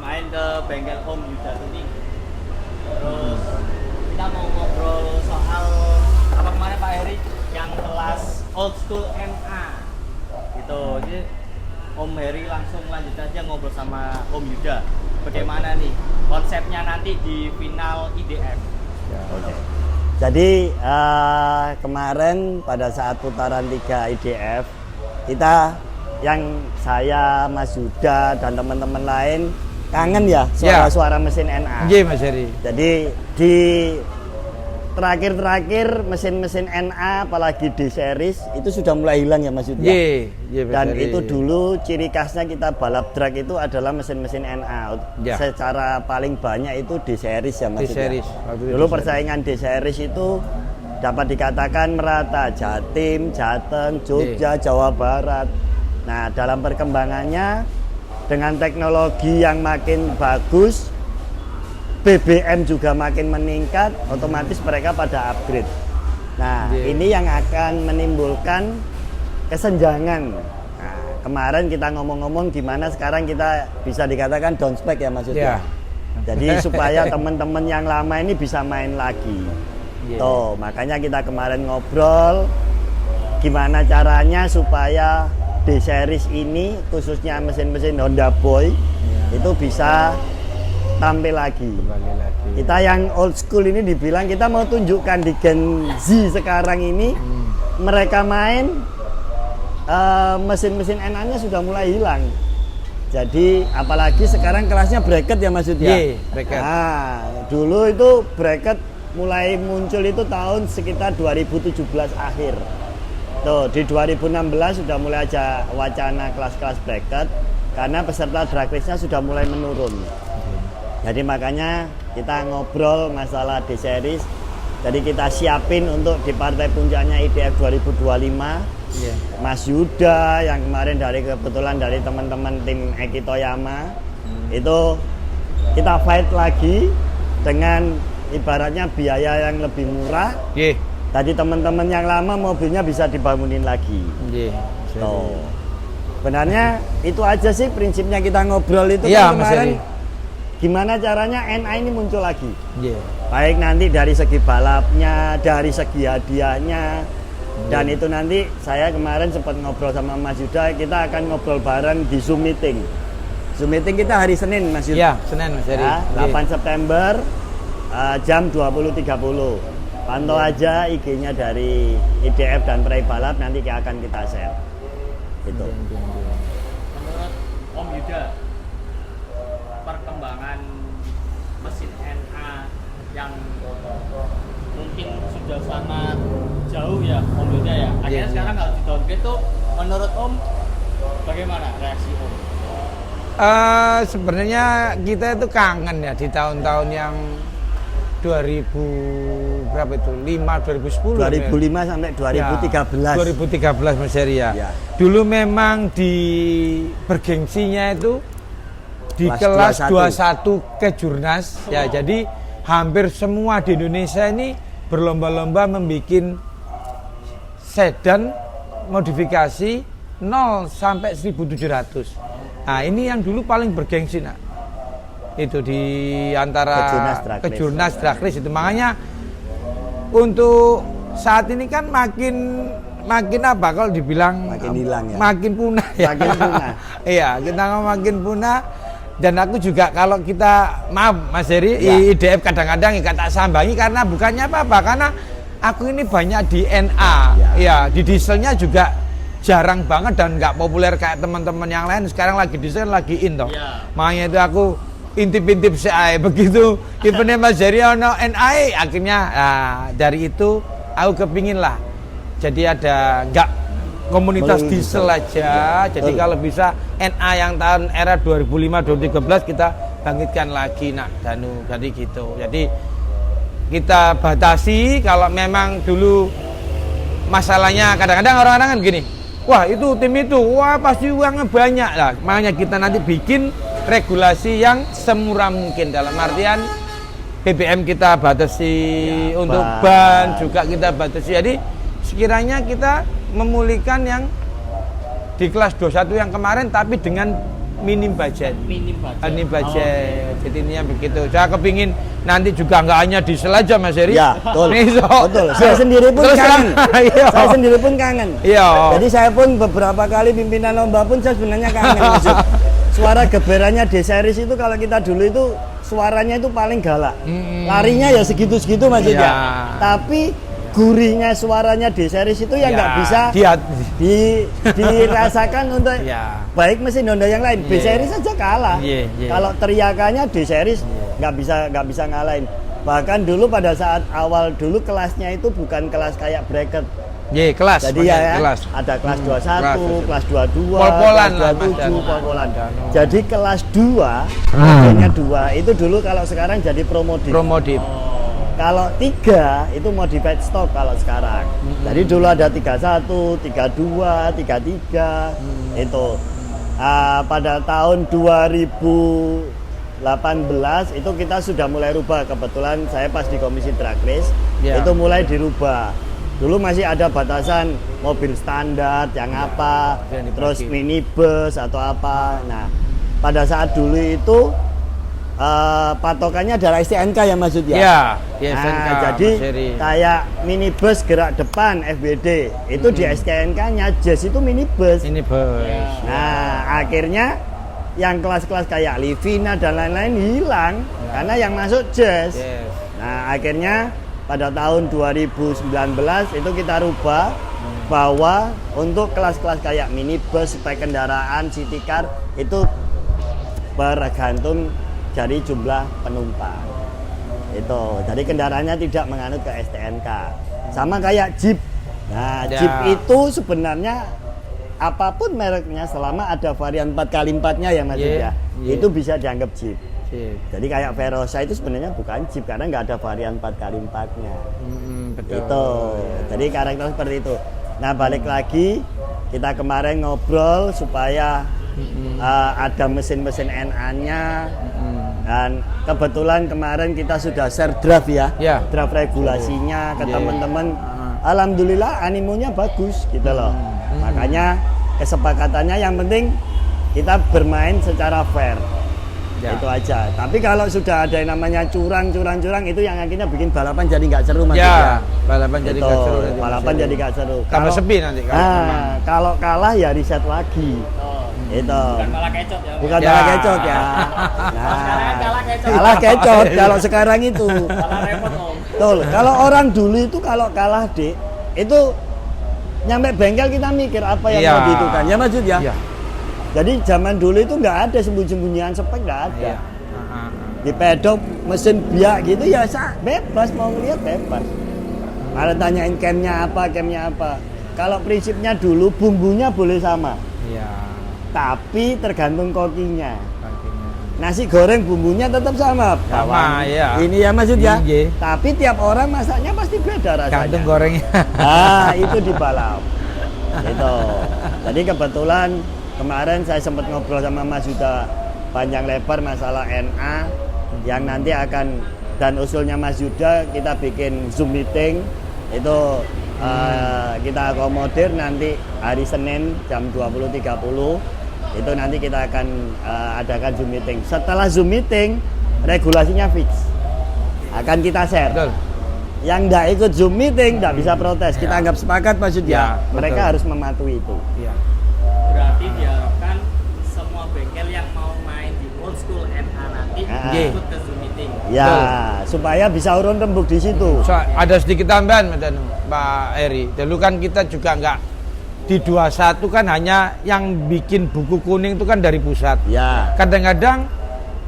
main ke bengkel Om Yuda ini. Terus kita mau ngobrol soal apa kemarin Pak Heri yang kelas old school NA gitu. Jadi Om Heri langsung lanjut aja ngobrol sama Om Yuda. Bagaimana nih konsepnya nanti di final IDF? Ya, oke. Jadi kemarin pada saat putaran 3 IDF kita yang saya, Mas Yuda dan teman-teman lain kangen ya suara-suara mesin NA. Iya Mas Heri. Jadi di terakhir mesin-mesin NA apalagi di series itu sudah mulai hilang ya Mas Yuda. Iya. Dan itu dulu ciri khasnya kita balap drag itu adalah mesin-mesin NA. Ya. Secara paling banyak itu di series ya Mas Yuda. D-series. Dulu persaingan di series itu dapat dikatakan merata, Jatim, Jateng, Jogja, Jawa Barat. Nah, dalam perkembangannya dengan teknologi yang makin bagus, BBM juga makin meningkat, otomatis mereka pada upgrade. Nah, ini yang akan menimbulkan kesenjangan. Nah, kemarin kita ngomong-ngomong gimana sekarang kita bisa dikatakan down spec ya maksudnya. Jadi supaya teman-teman yang lama ini bisa main lagi. Tuh, makanya kita kemarin ngobrol gimana caranya supaya D-series ini khususnya mesin-mesin Honda Boy itu bisa tampil lagi. Kita yang old school ini dibilang kita mau tunjukkan di Gen Z sekarang ini mereka main mesin-mesin NA-nya sudah mulai hilang. Jadi apalagi sekarang kelasnya bracket ya maksudnya. Bracket. Nah, dulu itu bracket mulai muncul itu tahun sekitar 2017 akhir. Tuh, di 2016 sudah mulai aja wacana kelas-kelas bracket karena peserta drag race-nya sudah mulai menurun. Jadi makanya kita ngobrol masalah D-series. Jadi kita siapin untuk di partai puncaknya IDF 2025. Mas Yuda yang kemarin kebetulan dari teman-teman tim Eki Toyama itu kita fight lagi dengan ibaratnya biaya yang lebih murah. Tadi teman-teman yang lama mobilnya bisa dibangunin lagi. Sebenarnya itu aja sih prinsipnya kita ngobrol itu kan kemarin. Gimana caranya NA ini muncul lagi? Baik nanti dari segi balapnya, dari segi hadiahnya, dan itu nanti saya kemarin sempat ngobrol sama Mas Yuda, kita akan ngobrol bareng di Zoom meeting. Zoom meeting kita hari Senin Mas Yuda. Iya, Senin Mas Heri. Ya, 8 September jam 20.30. Pantau aja IG-nya dari IDF dan Prai Balap nanti akan kita share. Gitu. Menurut Om Yuda, perkembangan mesin NA yang mungkin sudah sangat jauh ya Om Yuda ya. Akhirnya sekarang kalau di downgrade tuh menurut Om bagaimana reaksi Om? Sebenarnya kita itu kangen ya di tahun-tahun yang 2000 berapa itu? 2010 2005 sampai 2013. 2013 Mas Heri ya. Dulu memang di bergengsinya itu di kelas 21 kejurnas ya. Jadi hampir semua di Indonesia ini berlomba-lomba membuat sedan modifikasi 0 sampai 1700. Nah, ini yang dulu paling bergengsi nak. Itu di antara kejurnas drag race itu. Makanya untuk saat ini kan makin apa kalau dibilang makin hilang ya. Makin punah ya. Makin punah. Iya, kita makin punah. Dan aku juga kalau kita maaf Mas Heri, IDF kadang-kadang nggak tak sambangi karena bukannya apa-apa, karena aku ini banyak di NA. Ya, di dieselnya juga jarang banget dan nggak populer kayak teman-teman yang lain. Sekarang lagi diesel lagi in toh. Makanya itu aku intip-intip saya begitu eventnya Mas Heri ono NA akhirnya dari itu aku kepingin lah jadi ada nggak komunitas diesel aja. Jadi kalau bisa NA yang tahun era 2005-2013 kita bangkitkan lagi nak Danu. Jadi gitu. Jadi kita batasi kalau memang dulu masalahnya kadang-kadang orang-orang kan gini, wah itu tim itu, wah pasti uangnya banyak lah. Makanya kita nanti bikin regulasi yang semurah mungkin dalam artian BBM kita batasi untuk ban juga kita batasi. Jadi sekiranya kita memulihkan yang di kelas 21 yang kemarin tapi dengan minim budget. Minim budget. Minim budget. Oke. Jadi ininya begitu. Saya kepingin nanti juga nggak hanya di Selaja Mas Heri. Ya, betul. Nih, so. Betul. Saya sendiri pun Terus kangen. iya. Saya sendiri pun kangen. Iya. Jadi saya pun beberapa kali pimpinan lomba pun saya sebenarnya kangen. Maksud, suara geberannya D-Series itu kalau kita dulu itu suaranya itu paling galak. Larinya ya segitu-segitu maksudnya. Iya. Tapi gurihnya suaranya D-Series itu yang nggak Ya, bisa dirasakan untuk Ya. baik mesin Honda yang lain. Iya. B-Series saja kalah. Iya, iya. Kalau teriakannya D-Series nggak bisa ngalahin. Bahkan dulu pada saat awal dulu kelasnya itu bukan kelas kayak bracket. Ye, kelas. Jadi ya, kelas. ada kelas 21, kelas 22, Pol-polan lah, kelas Mas 27, Dan. pol-polan. Dan. Jadi kelas 2, modelnya 2, itu dulu kalau sekarang jadi promodif. Promodif. Kalau 3 itu modified stock kalau sekarang. Jadi dulu ada 31, 32, 33 itu. Pada tahun 2018 itu kita sudah mulai rubah. Kebetulan saya pas di komisi drag race Ya. itu mulai dirubah. Dulu masih ada batasan mobil standar yang apa, yang terus dipakai. minibus atau apa. Nah, pada saat dulu itu patokannya adalah STNK ya maksudnya. Ya, ya Nah, SNK, jadi Mas Heri. kayak minibus gerak depan FBD itu di STNK-nya Jazz itu minibus. Ini bos. Nah, akhirnya yang kelas-kelas kayak Livina dan lain-lain hilang karena yang masuk Jazz. Yes. Nah, akhirnya pada tahun 2019 itu kita rubah bahwa untuk kelas-kelas kayak minibus, spek kendaraan, city car itu bergantung dari jumlah penumpang. Itu, jadi kendaraannya tidak menganut ke STNK. Sama kayak Jeep. Nah, Ya. Jeep itu sebenarnya apapun mereknya selama ada varian 4x4-nya ya Mas Yeah, ya, yeah. itu bisa dianggap Jeep. Sip. Jadi kayak Verosa itu sebenarnya bukan Jeep karena nggak ada varian 4x4-nya. Betul. Itu. Jadi karakter seperti itu. Nah, balik lagi kita kemarin ngobrol supaya ada mesin-mesin NA-nya. Dan kebetulan kemarin kita sudah share draft ya. Ya. Draft regulasinya ke Ya. teman-teman. Alhamdulillah animonya bagus gitu loh. Makanya kesepakatannya yang penting kita bermain secara fair. Ya. Itu aja. Tapi kalau sudah ada yang namanya curang itu yang akhirnya bikin balapan jadi nggak seru Mas. Ya, balapan jadi Itu, nggak seru nanti, Mas balapan Heri. jadi nggak seru. Tambah sepi nanti kalau memang. Kalau kalah ya reset lagi. Oh, Itu. bukan malah kecot ya. Bukan Ya. kalah kecot ya. Sekarang kan kalah kecot. Kalah kecot kalau sekarang itu. Malah repot om. Betul. Kalau orang dulu itu kalau kalah Dik, itu nyampe bengkel kita mikir apa yang Iya. mau diitukan. Ya maksud ya. Iya. Jadi zaman dulu itu nggak ada sembunyi-sembunyian spek, nggak ada. Iya. Di pedok mesin biak gitu ya bebas mau ngeliat bebas. Ada tanyain camnya apa. Kalau prinsipnya dulu bumbunya boleh sama, Iya. tapi tergantung kokinya. Paginya. Nasi goreng bumbunya tetap sama, Sama, bawang. ya. Ini ya maksud ya. Iya. Tapi tiap orang masaknya pasti beda rasanya. Gantung gorengnya. Ah, itu di balap. Itu. Jadi kebetulan kemarin saya sempat ngobrol sama Mas Yuda panjang lebar masalah NA yang nanti akan, dan usulnya Mas Yuda kita bikin Zoom meeting itu kita akomodir nanti hari Senin jam 20.30 itu nanti kita akan adakan Zoom meeting. Setelah Zoom meeting regulasinya fix akan kita share. Betul. Yang nggak ikut Zoom meeting nggak bisa protes. Kita anggap sepakat maksudnya. Ya, Mereka betul. harus mematuhi itu. Iya. Berarti diharapkan semua bengkel yang mau main di old school NA nanti Iya. ikut ke Zoom meeting. Ya, supaya bisa urun rembuk di situ. So, ada sedikit tambahan Pak Heri. Dulu kan kita juga nggak di 21 kan hanya yang bikin buku kuning itu kan dari pusat. Ya, Kadang-kadang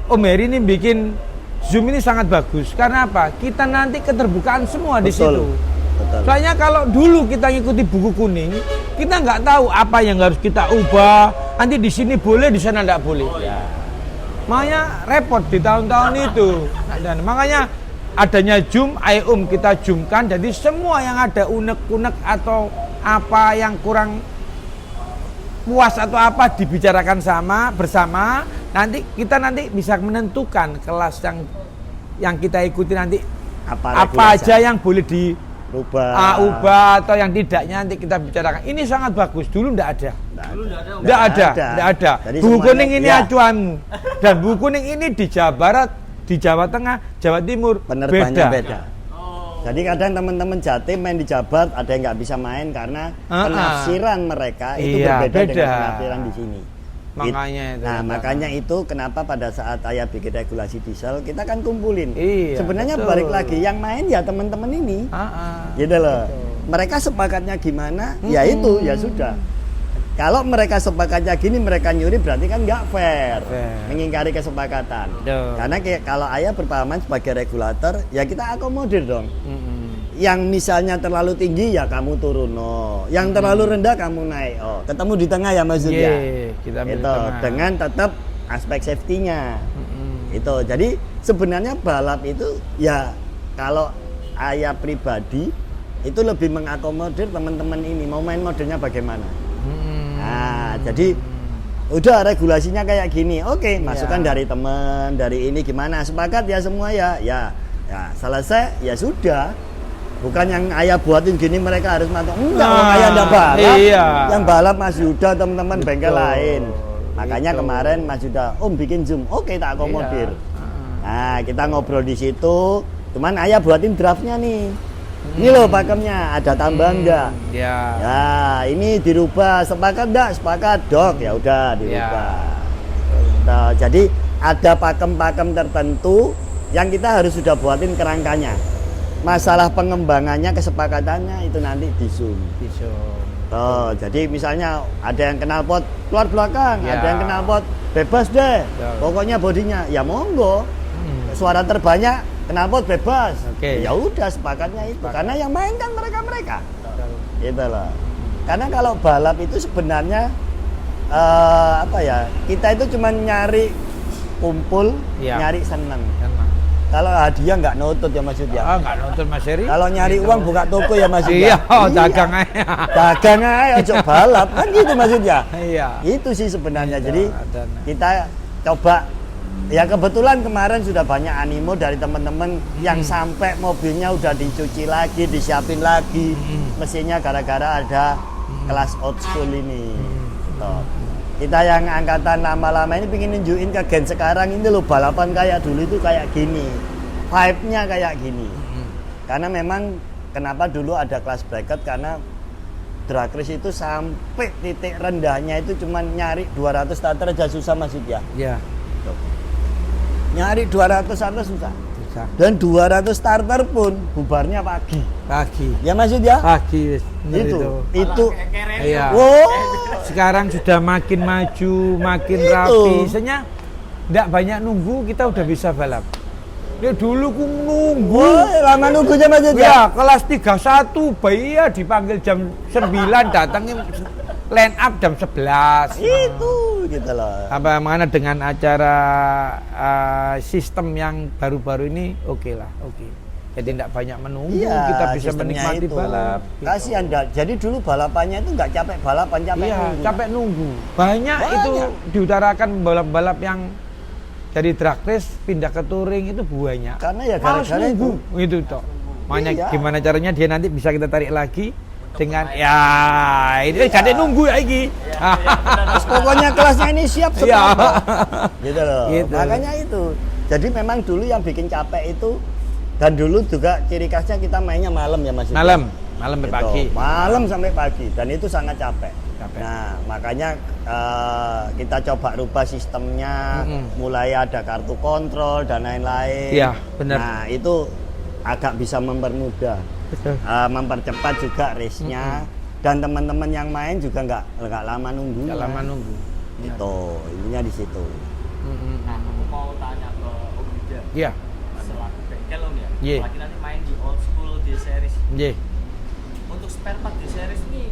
Om Heri ini bikin Zoom ini sangat bagus. Karena apa? Kita nanti keterbukaan semua di situ. Betul. Soalnya kalau dulu kita ngikuti buku kuning, kita nggak tahu apa yang harus kita ubah. Nanti di sini boleh, di sana nggak boleh. Ya. Makanya repot di tahun-tahun itu. Dan makanya adanya Zoom, IOM kita zoomkan. Jadi semua yang ada unek-unek atau apa yang kurang puas atau apa dibicarakan bersama. Nanti kita bisa menentukan kelas yang kita ikuti nanti apa regulasi? aja yang boleh Rubah. ubah atau yang tidaknya nanti kita bicarakan. Ini sangat bagus. Dulu enggak ada. Dulu nggak ada, Om. Enggak ada, ada. enggak ada. Jadi Buku semuanya- kuning ini ya. acuanmu. Dan buku kuning ini di Jawa Barat, di Jawa Tengah, Jawa Timur Penerbangannya beda. beda. Jadi kadang teman-teman Jatim main di Jabar ada yang nggak bisa main karena penafsiran mereka itu Iya, berbeda beda. dengan penafsiran di sini. Makanya itu. Nah, makanya itu kenapa pada saat ayah bikin regulasi diesel kita kan kumpulin. Iya, Sebenarnya betul. balik lagi yang main ya teman-teman ini. Gitu loh. Mereka sepakatnya gimana? Ya itu ya sudah. Kalau mereka sepakatnya gini mereka nyuri berarti kan nggak fair. Mengingkari kesepakatan. Betul. Karena kalau ayah berpahaman sebagai regulator ya kita akomodir dong. Yang misalnya terlalu tinggi ya kamu turun, yang terlalu rendah kamu naik, ketemu di tengah ya maksudnya. Kita ambil Itu tengah. dengan tetap aspek safety-nya. Itu jadi sebenarnya balap itu ya kalau ayah pribadi itu lebih mengakomodir teman-teman ini mau main modenya bagaimana. Nah jadi udah regulasinya kayak gini, oke masukan dari teman dari ini gimana sepakat ya semua ya selesai ya sudah. Bukan yang ayah buatin gini mereka harus mantap. Enggak, ayah enggak balap. Iya. Yang balap Mas Yuda teman-teman bengkel Betul. lain. Makanya Itu. kemarin Mas Yuda, Om bikin Zoom. Oke, tak akomodir. Iya. Nah, kita ngobrol di situ. Cuman ayah buatin draftnya nih. Ini loh pakemnya, ada tambahan enggak? Ya. Ya, ini dirubah. Sepakat enggak? Sepakat, Dok. Ya udah dirubah. Nah, jadi ada pakem-pakem tertentu yang kita harus sudah buatin kerangkanya. Masalah pengembangannya, kesepakatannya itu nanti di Zoom. Oh, jadi misalnya ada yang knalpot keluar belakang, Ya. ada yang knalpot bebas deh. Betul. Pokoknya bodinya ya monggo. Suara terbanyak knalpot bebas. Oke. Ya udah sepakatnya itu. Karena yang main kan mereka-mereka. Gitu loh. Karena kalau balap itu sebenarnya apa ya? Kita itu cuma nyari kumpul, Ya. nyari seneng. Kalau hadiah nggak nutut ya maksudnya. Nggak nonton Mas Heri. Kalau nyari uang buka toko ya maksudnya. Iya, dagang aja. Dagang aja, ojo balap kan gitu maksudnya. Iya. Itu sih sebenarnya. Jadi ada. kita coba ya kebetulan kemarin sudah banyak animo dari teman-teman yang sampai mobilnya udah dicuci lagi, disiapin lagi. Mesinnya gara-gara ada kelas old school ini. Gitu. Kita yang angkatan lama-lama ini pengen nunjukin ke gen sekarang ini loh balapan kayak dulu itu kayak gini. Vibe-nya kayak gini. Karena memang kenapa dulu ada kelas bracket karena drag race itu sampai titik rendahnya itu cuma nyari 200 starter aja susah Mas Yud ya. Iya. Nyari 200 starter susah. Susah. Dan 200 starter pun bubarnya pagi. Pagi. Ya Mas Yud ya? Pagi. bener Itu. Iya. Wow. Sekarang sudah makin maju, makin Itu. rapi. Misalnya enggak banyak nunggu kita udah bisa balap. Ya dulu ku nunggu. Wah, lama nunggunya Mas Yud ya? Ya, kelas 31 bayi ya dipanggil jam 9 datangnya line up jam 11. Itu gitu loh. Apa mana dengan acara sistem yang baru-baru ini oke lah, oke. Jadi tidak banyak menunggu, Iya, kita bisa sistemnya menikmati itu. balap. Kasihan dah. Jadi dulu balapannya itu nggak capek balapan, capek Iya, nunggu. capek nunggu. Banyak itu diutarakan balap-balap yang dari drag race pindah ke touring itu banyak. Karena ya Males gara-gara nunggu. Itu toh. Makanya Iya. gimana caranya dia nanti bisa kita tarik lagi dengan ya ini jadi nunggu ya iki. Terus pokoknya kelasnya ini siap Iya. semua. Gitu loh. Gitu. Makanya itu. Jadi memang dulu yang bikin capek itu dan dulu juga ciri khasnya kita mainnya malam ya Mas. Malam sampai Gitu. pagi. Malam sampai pagi dan itu sangat capek. Capek. Nah, makanya kita coba rubah sistemnya, mulai ada kartu kontrol dan lain-lain. Iya, benar. Nah, itu agak bisa mempermudah. Betul. Mempercepat juga race-nya dan teman-teman yang main juga nggak lama nunggu. Nggak lama nunggu. Itu intinya di situ. Nah, aku mau tanya ke Om Yuda. Iya. Selaku bengkel Om ya. Iya. Apalagi nanti main di old school di series. Nggih. Untuk spare part di series ini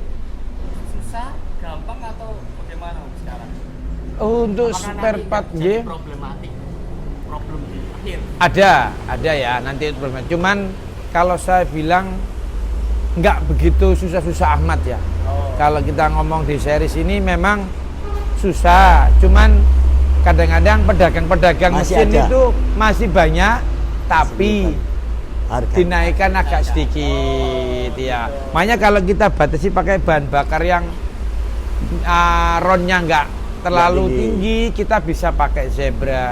susah, gampang atau bagaimana Om sekarang? Untuk Apakah spare nanti part jadi nggih. problem di akhir? Ada ya nanti itu problem. Cuman kalau saya bilang nggak begitu susah-susah amat ya. Kalau kita ngomong di series ini memang susah. Cuman kadang-kadang pedagang-pedagang Masih mesin ada. itu masih banyak, tapi Harga. dinaikkan agak sedikit. gitu ya. Makanya kalau kita batasi pakai bahan bakar yang ronnya nggak terlalu tinggi, kita bisa pakai Zebra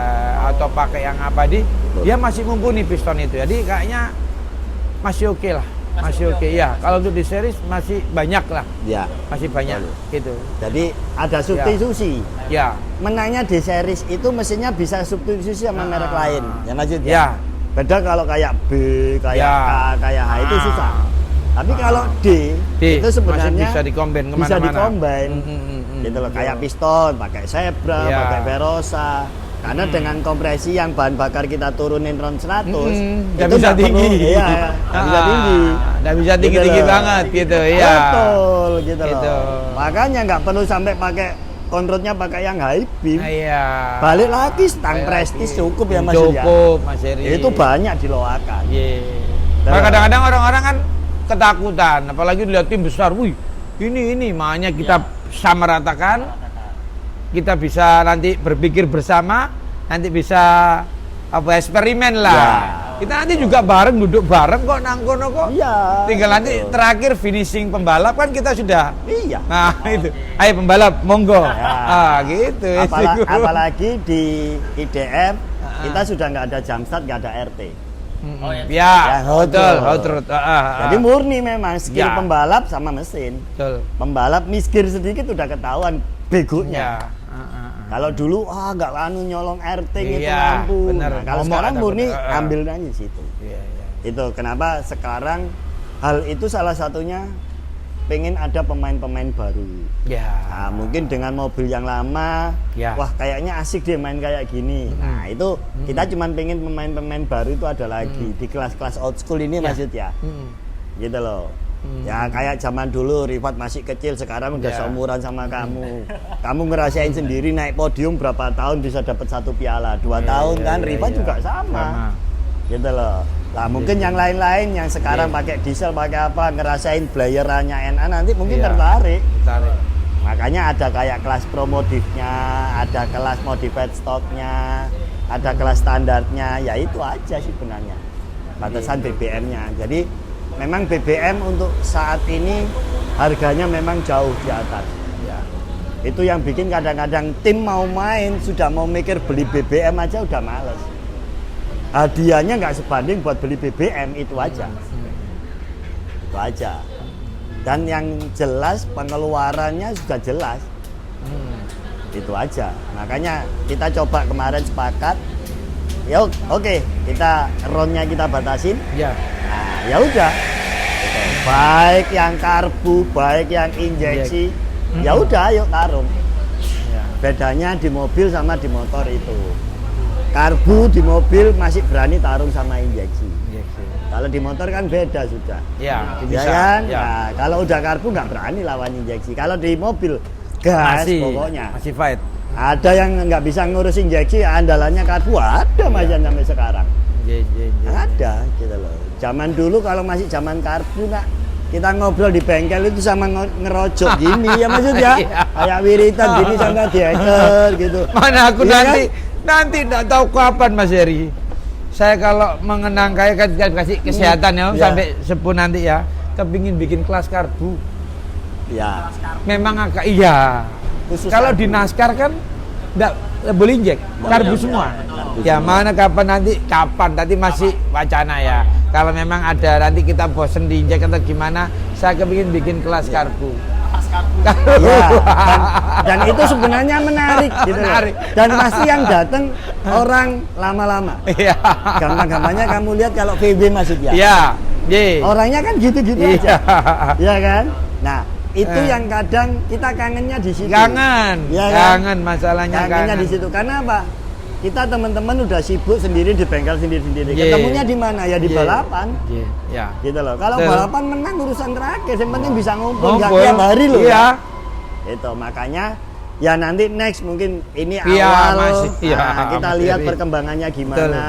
atau pakai yang apa dia masih mumpuni piston itu. Jadi kayaknya masih oke lah. Masih oke ya. Kalau untuk di series masih banyak lah. Ya. Masih banyak gitu. Jadi ada substitusi. Ya. Menangnya di series itu mesinnya bisa substitusi sama merek lain. Ya maksudnya. Ya. Beda kalau kayak B, kayak Ya. K, kayak H itu susah. Tapi kalau D itu sebenarnya masih bisa dikombin kemana-mana. Bisa dikombin. Gitu loh, kayak piston, pakai Zebra, Ya. pakai Verosa. Karena dengan kompresi yang bahan bakar kita turunin ron 100, nggak bisa tinggi. Iya, nggak bisa tinggi. Nggak bisa tinggi-tinggi Gitu loh. banget gitu ya. Betul, gitu, Gitu. loh. Makanya nggak perlu sampai pakai kontrotnya pakai yang high beam. Iya. Balik lagi stang Balik prestis lagi. cukup ya Mas Cukup Mas Heri. ya. Itu banyak diloakan. Iya. Nah. Nah, kadang-kadang orang-orang kan ketakutan, apalagi dilihat tim besar. Wih, ini makanya kita samaratakan. Kita bisa nanti berpikir bersama, nanti bisa eksperimen lah. Ya. Kita nanti juga bareng, duduk bareng kok nangkono kok. Iya. Tinggal nanti terakhir finishing pembalap kan kita sudah. Iya. Nah itu, ayo pembalap monggo. Ya. Gitu. Apalagi di IDF kita sudah nggak ada jam start, nggak ada RT. Oh, ya. Ya, Ya, hot betul. rod. Jadi murni memang skill Ya. pembalap sama mesin. Betul. Pembalap miskin sedikit udah ketahuan begonya. Ya. Kalau dulu nggak nyolong RT gitu Iya, lampu. bener. Nah, kalau Ngomong sekarang ada murni bener. ambil aja situ. Iya, iya. Itu kenapa sekarang hal itu salah satunya pengen ada pemain-pemain baru. Ya. Nah, mungkin dengan mobil yang lama, Ya. wah kayaknya asik deh main kayak gini. Nah itu kita cuman pengen pemain-pemain baru itu ada lagi di kelas-kelas old school ini maksudnya, gitu loh. Ya kayak zaman dulu Rifat masih kecil, sekarang udah Ya. seumuran sama kamu. Kamu ngerasain sendiri naik podium berapa tahun bisa dapat 1 piala, 2 tahun kan? Rifat juga sama. Gitu loh. Lah mungkin yang lain-lain yang sekarang pakai diesel pakai apa ngerasain blayerannya NA nanti mungkin Iya. tertarik. Tarik. Makanya ada kayak kelas promodifnya, ada kelas modified stocknya, ada kelas standarnya, ya itu aja sih sebenarnya batasan BBM-nya. Jadi memang BBM untuk saat ini harganya memang jauh di atas. Ya. Itu yang bikin kadang-kadang tim mau main sudah mau mikir beli BBM aja udah males. Hadiahnya nggak sebanding buat beli BBM itu aja. Itu aja. Dan yang jelas pengeluarannya sudah jelas. Itu aja. Makanya kita coba kemarin sepakat. Ya oke, kita ronnya kita batasin. Ya. Nah, ya udah. Gitu. Baik yang karbu, baik yang injeksi. Ya udah, ayo tarung. Ya. Bedanya di mobil sama di motor itu. Karbu di mobil masih berani tarung sama injeksi. Kalau di motor kan beda sudah. Ya, Ya bisa. kan? Ya. Nah, kalau udah karbu nggak berani lawan injeksi. Kalau di mobil gas pokoknya. Masih fight. Ada yang nggak bisa ngurus injeksi, andalannya karbu ada Mas Jan sampai sekarang. Ada gitu loh. Zaman dulu kalau masih zaman karbu nak kita ngobrol di bengkel itu sama ngerojok gini ya maksudnya. Iya. Kayak wiritan gini sama dieker gitu. Mana aku Iya nanti kan? nanti enggak tahu kapan Mas Heri. Saya kalau mengenang kayak kan kasih kesehatan ya Iya. sampai sepuh nanti ya. Kepingin bikin kelas karbu. Ya. Memang agak iya. Khusus Kalau karbu. di NASCAR kan enggak boleh injek, karbu semua. Ya mana kapan nanti masih wacana ya. Kalau memang ada nanti kita bosen diinjek atau gimana, saya kepingin bikin kelas karbu. Ya, dan itu sebenarnya menarik gitu loh. Menarik. Dan pasti yang datang orang lama-lama. Iya. Gampang-gampangnya kamu lihat kalau VB maksudnya. Iya. Ye. Orangnya kan gitu-gitu Iya. aja. Iya kan? Nah, itu Eh. yang kadang kita kangennya di situ. Kangen. Iya kan? Kangen masalahnya Kangennya kangen. di situ. Karena apa? Kita teman-teman udah sibuk sendiri di bengkel sendiri-sendiri. Ye. Ketemunya di mana? Ya di Ye. balapan. Ye. Ya. Gitu loh. Kalau Betul. balapan menang urusan terakhir, yang penting bisa ngumpul nggak Ngumpul. tiap hari loh. Iya. Itu makanya ya nanti next mungkin ini Iya, awal masih. Iya, nah, kita Mas lihat Heri. perkembangannya Betul. gimana.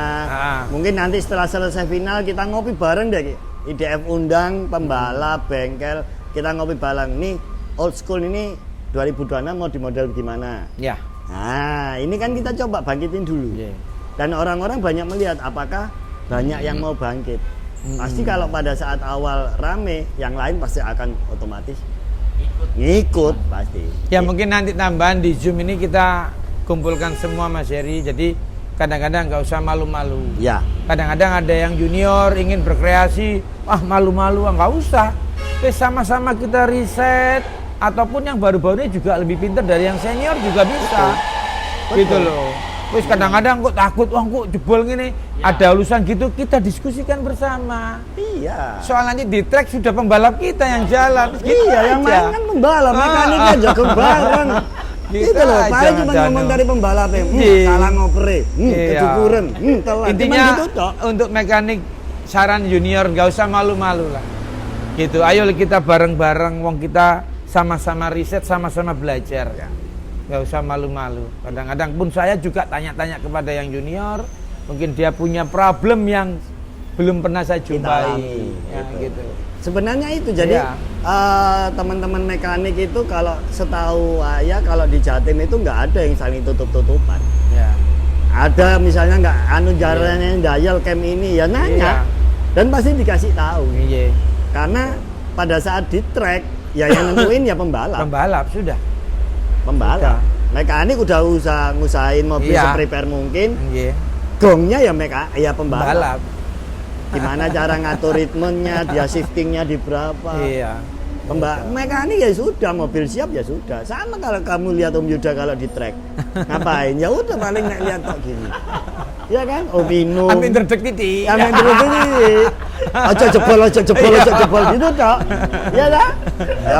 Mungkin nanti setelah selesai final kita ngopi bareng deh. IDF undang pembalap bengkel, kita ngopi bareng. Nih old school ini 2026 mau di model gimana? Ya. Nah, ini kan kita coba bangkitin dulu. Ye. Dan orang-orang banyak melihat apakah banyak yang mau bangkit. Pasti kalau pada saat awal rame, yang lain pasti akan otomatis Ikut. ngikut pasti. Ya mungkin nanti tambahan di Zoom ini kita kumpulkan semua Mas Heri. Jadi kadang-kadang nggak usah malu-malu. Ya, Kadang-kadang ada yang junior ingin berkreasi, malu-malu, nggak usah. Sama-sama kita riset, ataupun yang baru-baru ini juga lebih pintar dari yang senior juga bisa. Betul. Gitu loh. Terus kadang-kadang kok takut, kok jebol gini. Ya. Ada urusan gitu, kita diskusikan bersama. iya. Soal nanti di track sudah pembalap kita yang jalan. Gitu Iya, yang aja. main kan pembalap, mekaniknya jago bareng. Gitu Gitu loh, aja, paling cuma Mas ngomong Danu. dari pembalapnya, Iya. salah ngopere, Iya. kecukuran, telat. Intinya Cuman gitu, Cok. untuk mekanik saran junior nggak usah malu-malu lah. Gitu. Ayo kita bareng-bareng, wong kita sama-sama riset, sama-sama belajar. Nggak usah malu-malu. Kadang-kadang pun saya juga tanya-tanya kepada yang junior, mungkin dia punya problem yang belum pernah saya Kita jumpai. alami, Ya, gitu. gitu. Sebenarnya itu, jadi Iya. teman-teman mekanik itu kalau setahu saya kalau di Jatim itu nggak ada yang saling tutup-tutupan. Ya. Ada misalnya nggak jalannya dial cam ini ya nanya, dan pasti dikasih tahu. Iya. Karena pada saat di track ya yang nentuin ya pembalap. Pembalap sudah. Pembalap. Mekanik udah ngusahain mobil Iya. seprepare mungkin. Iya. Gongnya ya pembalap. Pembalap. Gimana cara ngatur ritmenya, dia shiftingnya di berapa. Iya. Mekanik ya sudah, mobil siap ya sudah. Sama kalau kamu lihat Om Yuda kalau di track. Ngapain? Ya udah paling nek lihat kok gini. Ya kan? Oh minum. Amin terdek titik. Amin terus ini. Aja jebol gitu, Cok. Iya dah.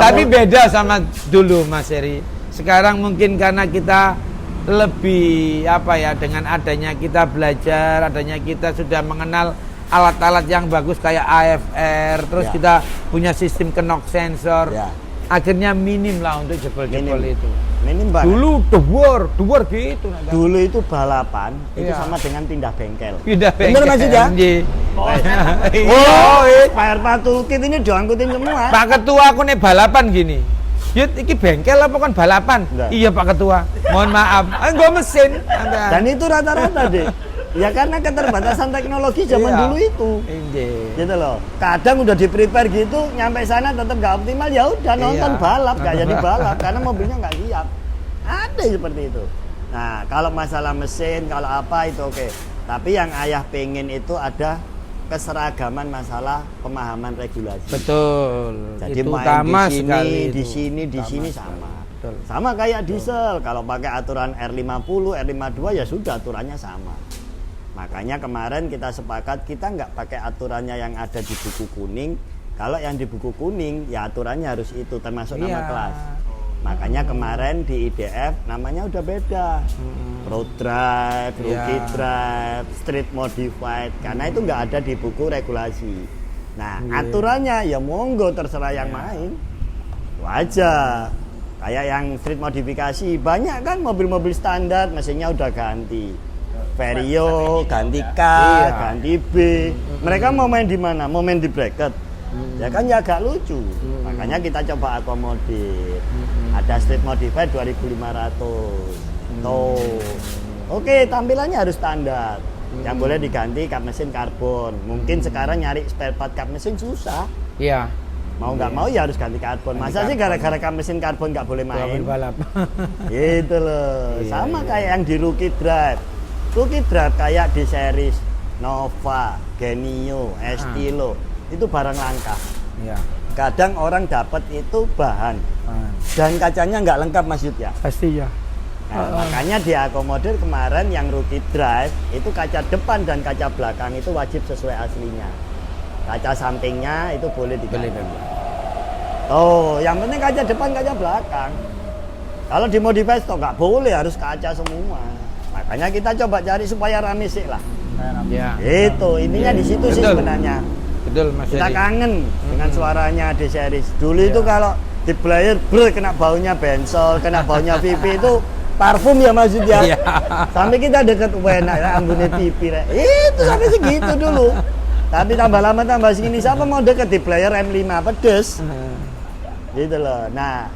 Tapi beda sama dulu Mas Heri. Sekarang mungkin karena kita lebih dengan adanya kita belajar, adanya kita sudah mengenal alat-alat yang bagus kayak AFR, terus Ya. kita punya sistem knock sensor. Ya. Akhirnya minim lah untuk jebol-jebol Minim. itu. Minim banget. Dulu duar gitu. Dulu itu balapan itu Iya. sama dengan pindah bengkel. Pindah Bener bengkel. maksudnya? Iya. Oh, spare part toolkit ini diangkutin semua. Pak Ketua aku nih balapan gini. Yud, iki bengkel apa kan balapan? Enggak. Iya Pak Ketua. Mohon maaf. Gua mesin. Dan itu rata-rata deh. Ya karena keterbatasan teknologi zaman Iya. dulu itu. Iya. Gitu loh. Kadang udah di prepare gitu, nyampe sana tetap nggak optimal, ya udah nonton Iya. balap, nggak Nonton jadi balap. balap karena mobilnya nggak siap. Ada yang seperti itu. Nah, kalau masalah mesin, kalau apa itu oke. Tapi yang ayah pengen itu ada keseragaman masalah pemahaman regulasi. Betul. Jadi itu main utama di sini, sekali di itu. sini, di Utama sini sekali. sama. Betul. Sama kayak diesel, kalau pakai aturan R50, R52 ya sudah aturannya sama. Makanya kemarin kita sepakat kita nggak pakai aturannya yang ada di buku kuning. Kalau yang di buku kuning ya aturannya harus itu termasuk nama Iya. kelas. Makanya kemarin di IDF namanya udah beda. Road drive, rookie Iya. drive, street modified. Karena itu nggak ada di buku regulasi. Nah, Iya. aturannya ya monggo terserah yang main. Wajar. Kayak yang street modifikasi banyak kan mobil-mobil standar mesinnya udah ganti. Vario, ganti K, Iya. ganti B. Mereka mau main di mana? Mau main di bracket. Ya kan ya agak lucu. Makanya kita coba akomodir. Ada street modified 2.500. Tuh. Oke, tampilannya harus standar. Yang boleh diganti kap mesin karbon. Mungkin sekarang nyari spare part kap mesin susah. Iya. Mau nggak mau ya harus ganti karbon. Masa sih gara-gara kap mesin karbon nggak boleh main? balap. Gitu loh. Iya, Sama iya. kayak yang di Rookie Drive. Rookie Drive kayak di series Nova, Genio, Estilo. Itu barang langka. Iya. Kadang orang dapat itu bahan dan kacanya nggak lengkap Mas Yud ya. Pasti ya. Nah, makanya diakomodir kemarin yang Rookie Drive itu kaca depan dan kaca belakang itu wajib sesuai aslinya. Kaca sampingnya itu boleh diganti. Oh, yang penting kaca depan, kaca belakang. Kalau dimodify toh nggak boleh, harus kaca semua. Makanya kita coba cari supaya rame sih lah. Ya. Itu intinya di situ sih Betul. sebenarnya. Betul Mas Kita Heri. kangen dengan suaranya di series. Dulu itu Iya. kalau di player kena baunya bensol, kena baunya pipi itu parfum ya maksudnya. Iya. Sampai kita deket enak ya ambune pipi rek. Itu sampai segitu dulu. Tapi tambah lama tambah segini siapa mau deket di player M5 pedes. Gitu loh. Nah,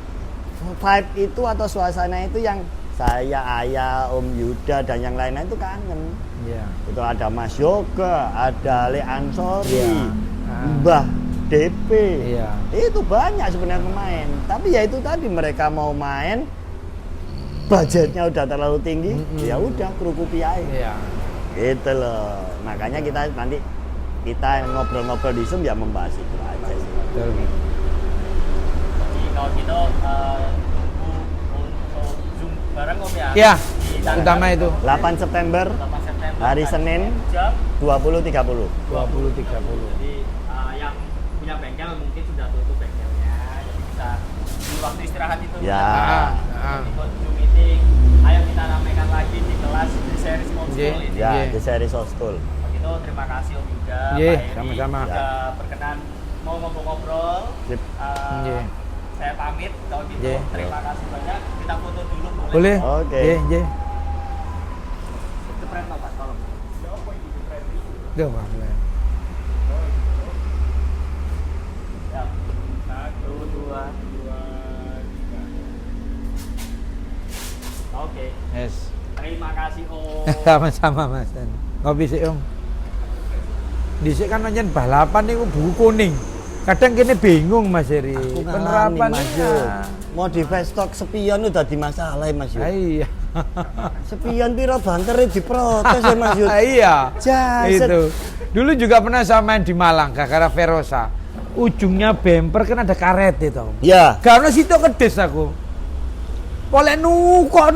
vibe itu atau suasana itu yang saya, Ayah, Om Yuda dan yang lainnya itu kangen. Iya. Itu ada Mas Yoga, ada Le Ansori, Iya. Mbah DP. Iya. Itu banyak sebenarnya pemain. Tapi ya itu tadi mereka mau main, budgetnya udah terlalu tinggi, ya udah kerukupi aja. Iya. Gitu loh. Makanya kita nanti ngobrol-ngobrol di Zoom ya membahas itu aja sih. Betul. Jadi kalau gitu tunggu untuk Zoom bareng Om ya. Iya. Di tanggal Utama itu 8 September 8 September hari Senin jam 20.30. 20.30. Jadi yang punya bengkel mungkin sudah tutup bengkelnya, jadi bisa di waktu istirahat itu Ya. ikut Zoom meeting. Ayo kita ramaikan lagi di kelas di series Old Iya. School ini. Ya, Iya. di seri Soul School. Begitu, terima kasih Om Yuda, Iya, Pak Heri, sama-sama. sudah berkenan mau ngobrol-ngobrol. Sip. Iya. Saya pamit kalau gitu. Iya. Terima kasih banyak. Kita foto dulu boleh? Boleh? Oke. Iya, iya. Itu keren Pak, tolong. Tuh, Pak. Ya. 1, 2, 3. Oke. Yes. Terima kasih Om. Sama-sama Mas. Ngopi sih Om. Dhisik kan pancen balapan niku buku kuning. Kadang kene bingung Mas Heri. Aku ngalami, Penerapan Mas Yo. Mau di stok spion udah di masalah Mas Yo. Iya. Spion piro bantere diprotes ya Mas Yo. Iya. Jaset. Itu. Dulu juga pernah saya main di Malang gara-gara Verosa. Ujungnya bumper kan ada karet itu. Ya. Karena situ kedes aku. Boleh nukok